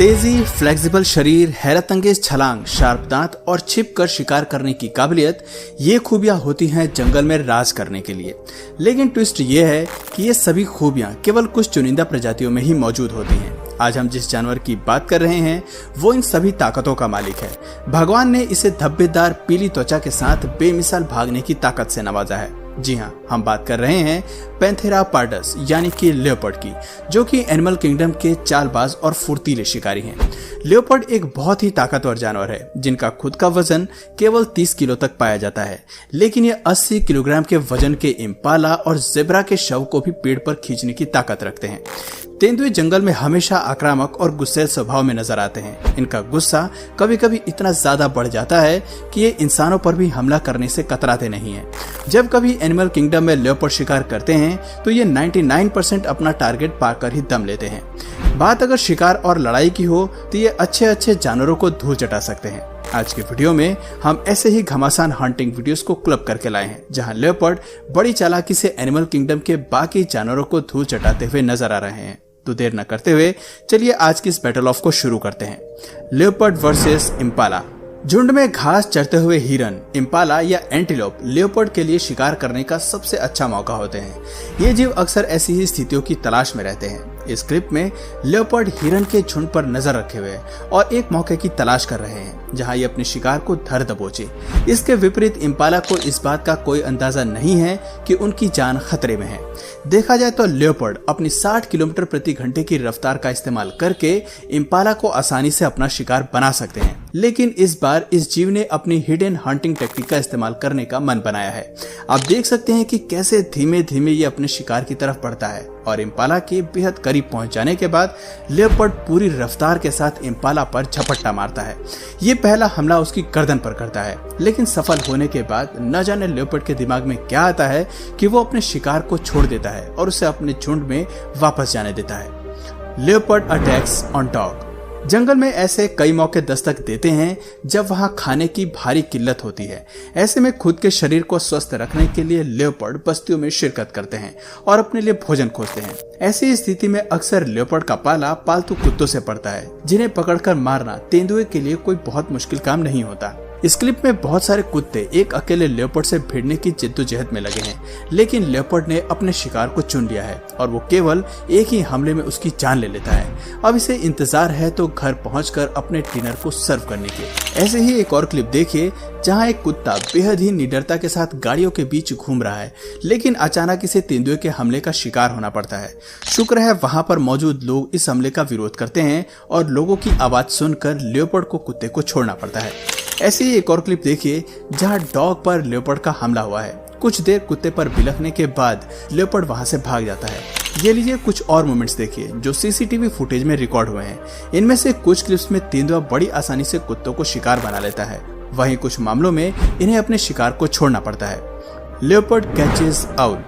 तेजी, फ्लेक्सिबल शरीर, हैरत अंगेज छलांग, शार्प दांत और छिप कर शिकार करने की काबिलियत, ये खूबियां होती हैं जंगल में राज करने के लिए। लेकिन ट्विस्ट ये है कि ये सभी खूबियां केवल कुछ चुनिंदा प्रजातियों में ही मौजूद होती हैं। आज हम जिस जानवर की बात कर रहे हैं वो इन सभी ताकतों का मालिक है। भगवान ने इसे धब्बेदार पीली त्वचा के साथ बेमिसाल भागने की ताकत से नवाजा है। जी हाँ, हम बात कर रहे हैं पैंथेरा पार्डस यानी कि लेपर्ड की, जो कि एनिमल किंगडम के चालबाज और फुर्तीले शिकारी हैं। लेपर्ड एक बहुत ही ताकतवर जानवर है जिनका खुद का वजन केवल 30 किलो तक पाया जाता है, लेकिन ये 80 किलोग्राम के वजन के इम्पाला और जेब्रा के शव को भी पेड़ पर खींचने की ताकत रखते हैं। तेंदुए जंगल में हमेशा आक्रामक और गुस्सैल स्वभाव में नजर आते हैं। इनका गुस्सा कभी कभी इतना ज्यादा बढ़ जाता है कि ये इंसानों पर भी हमला करने से कतराते नहीं हैं। जब कभी एनिमल किंगडम में लेपर्ड शिकार करते हैं तो ये 99% अपना टारगेट पाकर ही दम लेते हैं। बात अगर शिकार और लड़ाई की हो तो ये अच्छे जानवरों को धूल चटा सकते हैं। आज के वीडियो में हम ऐसे ही घमासान हंटिंग वीडियोस को क्लब करके लाए हैं, जहां लेपर्ड बड़ी चालाकी से एनिमल किंगडम के बाकी जानवरों को धूल चटाते हुए नजर आ रहे हैं। तो देर न करते हुए चलिए आज की इस बैटल ऑफ को शुरू करते हैं। Leopard versus Impala. झुंड में घास चरते हुए हिरन, इम्पाला या एंटीलोप लेपर्ड के लिए शिकार करने का सबसे अच्छा मौका होते हैं। ये जीव अक्सर ऐसी ही स्थितियों की तलाश में रहते हैं। इस क्लिप में लेपर्ड हिरन के झुंड पर नजर रखे हुए और एक मौके की तलाश कर रहे हैं जहां ये अपने शिकार को धर दबोचे। इसके विपरीत इम्पाला को इस बात का कोई अंदाजा नहीं है कि उनकी जान खतरे में है। देखा जाए तो लेपर्ड अपनी 60 किलोमीटर प्रति घंटे की रफ्तार का इस्तेमाल करके इम्पाला को आसानी से अपना शिकार बना सकते हैं, लेकिन इस बार इस जीव ने अपनी हिडन हंटिंग टेक्निक का इस्तेमाल करने का मन बनाया है। आप देख सकते हैं कि कैसे धीमे धीमे ये अपने शिकार की तरफ बढ़ता है और इम्पाला के बेहद करीब पहुंच जाने के बाद लेपर्ड पूरी रफ्तार के साथ इम्पाला पर झपट्टा मारता है। ये पहला हमला उसकी गर्दन पर करता है, लेकिन सफल होने के बाद न जाने लेपर्ड के दिमाग में क्या आता है कि वो अपने शिकार को छोड़ देता है और उसे अपने झुंड में वापस जाने देता है। Leopard attacks on dog. जंगल में ऐसे कई मौके दस्तक देते हैं जब वहां खाने की भारी किल्लत होती है। ऐसे में खुद के शरीर को स्वस्थ रखने के लिए लेपर्ड बस्तियों में शिरकत करते हैं और अपने लिए भोजन खोजते हैं। ऐसी स्थिति में अक्सर लेपर्ड का पाला पालतू कुत्तों से पड़ता है, जिन्हें पकड़कर मारना तेंदुए के लिए कोई बहुत मुश्किल काम नहीं होता। इस क्लिप में बहुत सारे कुत्ते एक अकेले लेपर्ड से भिड़ने की जिद्दोजहद में लगे हैं, लेकिन लेपर्ड ने अपने शिकार को चुन लिया है और वो केवल एक ही हमले में उसकी जान ले लेता है। अब इसे इंतजार है तो घर पहुंचकर अपने डिनर को सर्व करने के। ऐसे ही एक और क्लिप देखिए जहां एक कुत्ता बेहद ही निडरता के साथ गाड़ियों के बीच घूम रहा है, लेकिन अचानक इसे तेंदुए के हमले का शिकार होना पड़ता है। शुक्र है वहां पर मौजूद लोग इस हमले का विरोध करते हैं और लोगों की आवाज सुनकर लेपर्ड को कुत्ते को छोड़ना पड़ता है। ऐसे ही एक और क्लिप देखिए जहां डॉग पर लेपर्ड का हमला हुआ है। कुछ देर कुत्ते पर बिलखने के बाद लेपर्ड वहां से भाग जाता है। ये लीजिए कुछ और मोमेंट्स देखिए जो सीसीटीवी फुटेज में रिकॉर्ड हुए हैं। इनमें से कुछ क्लिप्स में तेंदुआ बड़ी आसानी से कुत्तों को शिकार बना लेता है, वहीं कुछ मामलों में इन्हें अपने शिकार को छोड़ना पड़ता है। Leopard catches owl.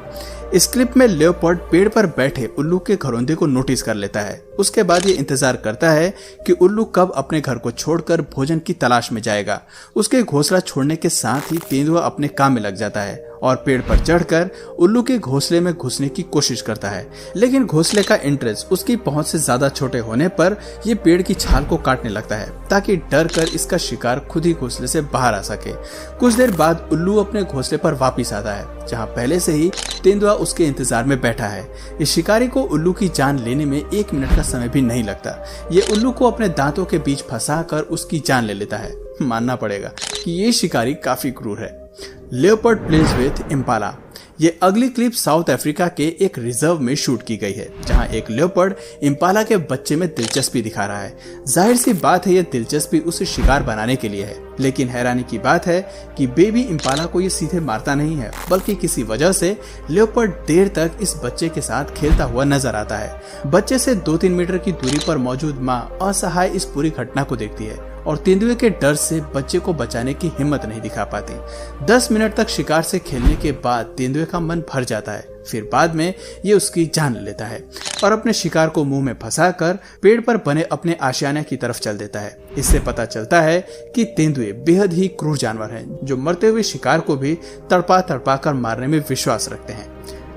इस क्लिप में लेपर्ड पेड़ पर बैठे उल्लू के घरौंदे को नोटिस कर लेता है। उसके बाद ये इंतजार करता है कि उल्लू कब अपने घर को छोड़कर भोजन की तलाश में जाएगा। उसके घोंसला छोड़ने के साथ ही तेंदुआ अपने काम में लग जाता है और पेड़ पर चढ़कर उल्लू के घोंसले में घुसने की कोशिश करता है, लेकिन घोंसले का एंट्रेंस उसकी पहुंच से ज्यादा छोटे होने पर ये पेड़ की छाल को काटने लगता है ताकि डर कर इसका शिकार खुद ही घोंसले से बाहर आ सके। कुछ देर बाद उल्लू अपने घोंसले पर वापिस आता है जहाँ पहले से ही तेंदुआ उसके इंतजार में बैठा है। इस शिकारी को उल्लू की जान लेने में 1 मिनट का समय भी नहीं लगता। ये उल्लू को अपने दांतों के बीच फंसाकर उसकी जान ले लेता है। मानना पड़ेगा कि ये शिकारी काफी क्रूर है। Leopard plays with Impala. ये अगली क्लिप साउथ अफ्रीका के एक रिजर्व में शूट की गई है जहां एक लेपर्ड इम्पाला के बच्चे में दिलचस्पी दिखा रहा है। जाहिर सी बात है ये दिलचस्पी उसे शिकार बनाने के लिए है, लेकिन हैरानी की बात है कि बेबी इम्पाला को ये सीधे मारता नहीं है, बल्कि किसी वजह से लेपर्ड देर तक इस बच्चे के साथ खेलता हुआ नजर आता है। बच्चे से 2-3 मीटर की दूरी पर मौजूद माँ असहाय इस पूरी घटना को देखती है और तेंदुए के डर से बच्चे को बचाने की हिम्मत नहीं दिखा पाती। 10 मिनट तक शिकार से खेलने के बाद तेंदुए का मन भर जाता है। फिर बाद में ये उसकी जान ले लेता है और अपने शिकार को मुंह में फंसाकर पेड़ पर बने अपने आशियाने की तरफ चल देता है। इससे पता चलता है कि तेंदुए बेहद ही क्रूर जानवर हैं जो मरते हुए शिकार को भी तड़पा तड़पा कर मारने में विश्वास रखते हैं।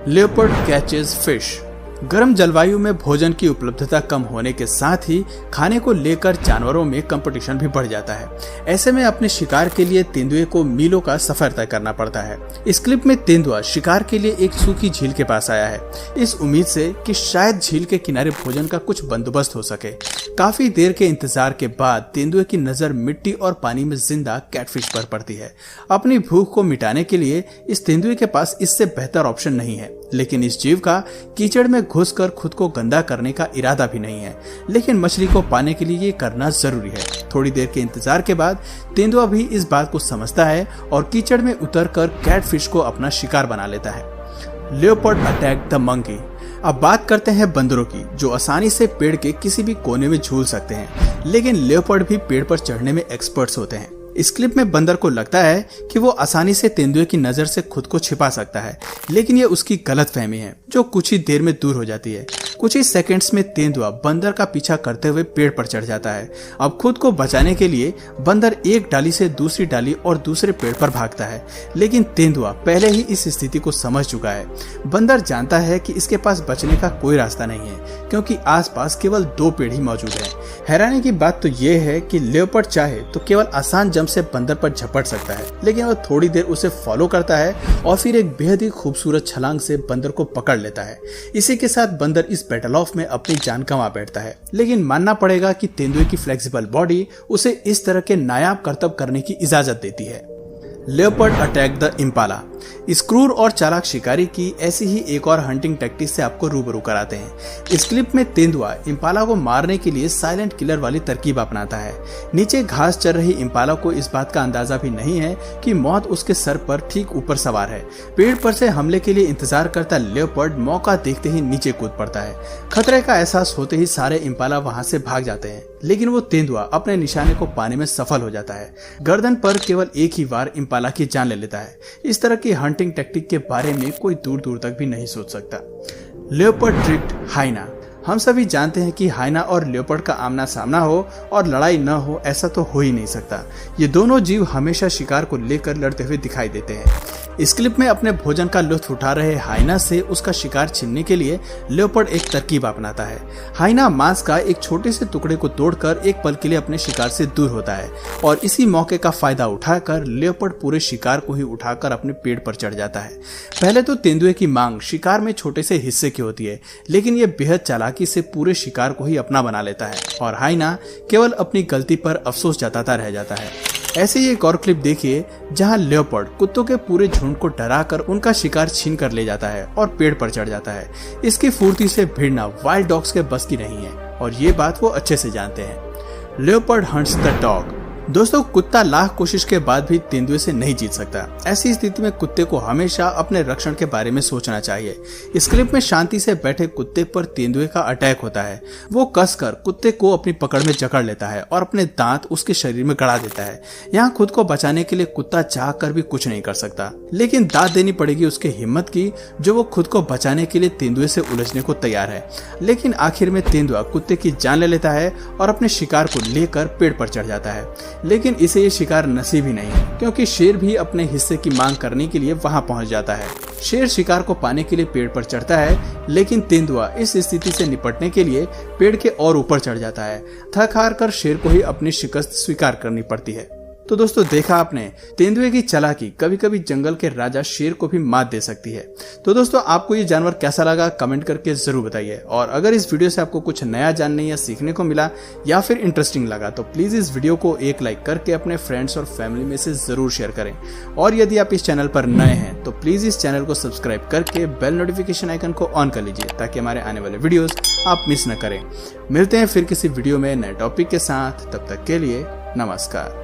Leopard catches fish. गर्म जलवायु में भोजन की उपलब्धता कम होने के साथ ही खाने को लेकर जानवरों में कंपटीशन भी बढ़ जाता है। ऐसे में अपने शिकार के लिए तेंदुए को मीलों का सफर तय करना पड़ता है। इस क्लिप में तेंदुआ शिकार के लिए एक सूखी झील के पास आया है, इस उम्मीद से कि शायद झील के किनारे भोजन का कुछ बंदोबस्त हो सके। काफी देर के इंतजार के बाद तेंदुए की नजर मिट्टी और पानी में जिंदा कैटफिश पर पड़ती है। अपनी भूख को मिटाने के लिए इस तेंदुए के पास इससे बेहतर ऑप्शन नहीं है, लेकिन इस जीव का कीचड़ में घुसकर खुद को गंदा करने का इरादा भी नहीं है। लेकिन मछली को पाने के लिए ये करना जरूरी है। थोड़ी देर के इंतजार के बाद तेंदुआ भी इस बात को समझता है और कीचड़ में उतरकर कैटफिश को अपना शिकार बना लेता है। Leopard attack the monkey. अब बात करते हैं बंदरों की, जो आसानी से पेड़ के किसी भी कोने में झूल सकते हैं, लेकिन लियोपार्ड भी पेड़ पर चढ़ने में एक्सपर्ट्स होते हैं। इस क्लिप में बंदर को लगता है कि वो आसानी से तेंदुए की नजर से खुद को छिपा सकता है, लेकिन ये उसकी गलतफहमी है जो कुछ ही देर में दूर हो जाती है। कुछ ही सेकंड्स में तेंदुआ बंदर का पीछा करते हुए पेड़ पर चढ़ जाता है। अब खुद को बचाने के लिए बंदर एक डाली से दूसरी डाली और दूसरे पेड़ पर भागता है, लेकिन तेंदुआ पहले ही इस स्थिति को समझ चुका है। बंदर जानता है कि इसके पास बचने का कोई रास्ता नहीं है, क्योंकि आसपास केवल 2 पेड़ ही मौजूद है। हैरानी की बात तो ये है कि लियोपार्ड चाहे तो केवल आसान जंप से बंदर पर झपट सकता है, लेकिन वह थोड़ी देर उसे फॉलो करता है और फिर एक बेहद ही खूबसूरत छलांग से बंदर को पकड़ लेता है। इसी के साथ बंदर इस बैटल ऑफ में अपनी जान गंवा बैठता है, लेकिन मानना पड़ेगा कि तेंदुए की फ्लेक्सिबल बॉडी उसे इस तरह के नायाब करतब करने की इजाजत देती है। Leopard attack the Impala. इस क्रूर और चालाक शिकारी की ऐसी ही एक और हंटिंग टैक्टिक से आपको रूबरू कराते हैं। इस क्लिप में तेंदुआ इम्पाला को मारने के लिए साइलेंट किलर वाली तरकीब अपनाता है। नीचे घास चर रही इम्पाला को इस बात का अंदाजा भी नहीं है कि मौत उसके सर पर ठीक ऊपर सवार है। पेड़ पर से हमले के लिए इंतजार करता लियोपार्ड मौका देखते ही नीचे कूद पड़ता है। खतरे का एहसास होते ही सारे इम्पाला वहां से भाग जाते हैं, लेकिन वो तेंदुआ अपने निशाने को पाने में सफल हो जाता है। गर्दन पर केवल एक ही बार इम्पाला की जान ले लेता है। इस तरह की हंटिंग टेक्निक के बारे में कोई दूर दूर तक भी नहीं सोच सकता। Leopard tricked hyena. हम सभी जानते हैं कि हाइना और लियोपार्ड का आमना सामना हो और लड़ाई न हो, ऐसा तो हो ही नहीं सकता। ये दोनों जीव हमेशा शिकार को लेकर लड़ते हुए दिखाई देते हैं। इस क्लिप में अपने भोजन का लुत्फ उठा रहे हाइना से उसका शिकार छीनने के लिए लियोपार्ड एक तरकीब अपनाता है। हाइना मांस का एक छोटे से टुकड़े को तोड़कर एक पल के लिए अपने शिकार से दूर होता है और इसी मौके का फायदा उठाकर लियोपार्ड पूरे शिकार को ही उठाकर अपने पेड़ पर चढ़ जाता है। पहले तो तेंदुए की मांग शिकार में छोटे से हिस्से की होती है, लेकिन ये बेहद चालाकी से पूरे शिकार को ही अपना बना लेता है और हाइना केवल अपनी गलती पर अफसोस जताता रह जाता है। ऐसे ही एक और क्लिप देखिए जहां लियोपार्ड कुत्तों के पूरे झुंड को डराकर उनका शिकार छीन कर ले जाता है और पेड़ पर चढ़ जाता है। इसकी फुर्ती से भिड़ना वाइल्ड डॉग्स के बस की नहीं है और ये बात वो अच्छे से जानते हैं। Leopard hunts the dog. दोस्तों, कुत्ता लाख कोशिश के बाद भी तेंदुए से नहीं जीत सकता। ऐसी स्थिति में कुत्ते को हमेशा अपने रक्षण के बारे में सोचना चाहिए। इस क्लिप में शांति से बैठे कुत्ते पर तेंदुए का अटैक होता है। वो कसकर कुत्ते को अपनी पकड़ में जकड़ लेता है और अपने दांत उसके शरीर में गड़ा देता है। यहाँ खुद को बचाने के लिए कुत्ता चाह कर भी कुछ नहीं कर सकता, लेकिन दाद देनी पड़ेगी उसके हिम्मत की, जो वो खुद को बचाने के लिए तेंदुए से उलझने को तैयार है। लेकिन आखिर में तेंदुआ कुत्ते की जान ले लेता है और अपने शिकार को लेकर पेड़ पर चढ़ जाता है। लेकिन इसे ये शिकार नसीब ही नहीं है, क्योंकि शेर भी अपने हिस्से की मांग करने के लिए वहां पहुंच जाता है। शेर शिकार को पाने के लिए पेड़ पर चढ़ता है, लेकिन तेंदुआ इस स्थिति से निपटने के लिए पेड़ के और ऊपर चढ़ जाता है। थक हार कर शेर को ही अपनी शिकस्त स्वीकार करनी पड़ती है। तो दोस्तों, देखा आपने, तेंदुए की चालाकी कभी कभी जंगल के राजा शेर को भी मात दे सकती है। तो दोस्तों, आपको ये जानवर कैसा लगा कमेंट करके जरूर बताइए। और अगर इस वीडियो से आपको कुछ नया जानने या सीखने को मिला या फिर इंटरेस्टिंग लगा तो प्लीज इस वीडियो को एक लाइक करके अपने फ्रेंड्स और फैमिली में से जरूर शेयर करें। और यदि आप इस चैनल पर नए हैं तो प्लीज इस चैनल को सब्सक्राइब करके बेल नोटिफिकेशन आइकन को ऑन कर लीजिए, ताकि हमारे आने वाले वीडियोस आप मिस न करें। मिलते हैं फिर किसी वीडियो में नए टॉपिक के साथ। तब तक के लिए नमस्कार।